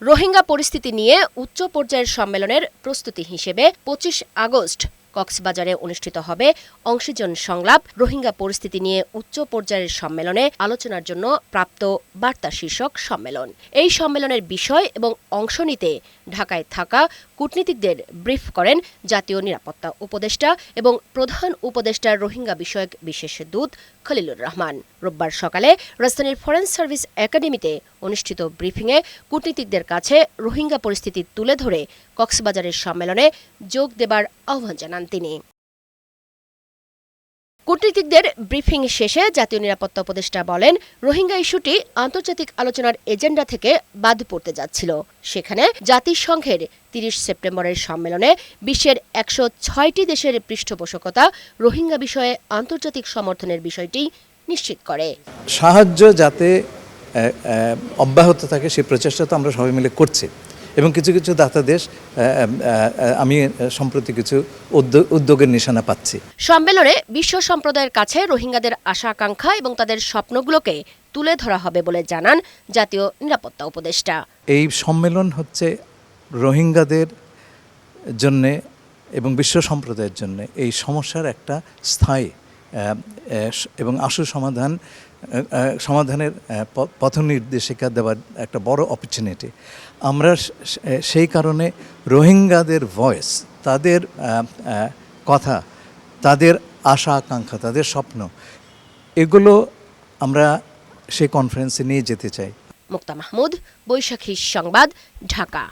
রোহিঙ্গা পরিস্থিতি নিয়ে উচ্চ পর্যায়ের সম্মেলনের প্রস্তুতি হিসেবে ২৫ আগস্ট কক্সবাজারে অনুষ্ঠিত হবে অংশীজন সংলাপ রোহিঙ্গা পরিস্থিতি নিয়ে উচ্চ পর্যায়ের সম্মেলনে আলোচনার জন্য প্রাপ্ত বার্তা শীর্ষক সম্মেলন। এই সম্মেলনের বিষয় এবং অংশ নিতে ঢাকায় থাকা কূটনীতিকদের ব্রিফ করেন জাতীয় নিরাপত্তা উপদেষ্টা এবং প্রধান উপদেষ্টার রোহিঙ্গা বিষয়ক বিশেষ দূত খলিলুর রহমান। রোববার সকালে রাজধানীর ফরেন সার্ভিস একাডেমিতে অনুষ্ঠিত ব্রিফিংয়ে কূটনীতিকদের কাছে রোহিঙ্গা পরিস্থিতি তুলে ধরে কক্সবাজারের সম্মেলনে যোগ দেবার আহ্বান জানান তিনি। কূটনীতিকদের ব্রিফিং শেষে জাতীয় নিরাপত্তা উপদেষ্টা বলেন, রোহিঙ্গা ইস্যুটি আন্তর্জাতিক আলোচনার এজেন্ডা থেকে বাদ পড়তে যাচ্ছিল। সেখানে জাতিসংঘের ৩০ সেপ্টেম্বরের সম্মেলনে বিশ্বের ১০৬টি দেশের পৃষ্ঠপোষকতা রোহিঙ্গা বিষয়ে আন্তর্জাতিক সমর্থনের বিষয়টি নিশ্চিত করে। সাহায্য যাতে অব্যাহত থাকে সেই প্রচেষ্টা তো আমরা সবাই মিলে করছি এবং কিছু কিছু দাতা দেশ আমি সম্প্রতি কিছু উদ্যোগের নিশানা পাচ্ছি। সম্মেলনে বিশ্ব সম্প্রদায়ের কাছে রোহিঙ্গাদের আশা আকাঙ্ক্ষা এবং তাদের স্বপ্নগুলোকে তুলে ধরা হবে বলে জানান জাতীয় নিরাপত্তা উপদেষ্টা। এই সম্মেলন হচ্ছে রোহিঙ্গাদের জন্য এবং বিশ্ব সম্প্রদায়ের জন্য এই সমস্যার একটা স্থায়ী এবং আশু সমাধানের পথ নির্দেশিকা দেওয়ার একটা বড় অপরচুনিটি। আমরা সেই কারণে রোহিঙ্গাদের ভয়েস, তাদের কথা, তাদের আশা আকাঙ্ক্ষা, তাদের স্বপ্ন, এগুলো আমরা সেই কনফারেন্সে নিয়ে যেতে চাই। মুক্তা মাহমুদ, বৈশাখী সংবাদ, ঢাকা।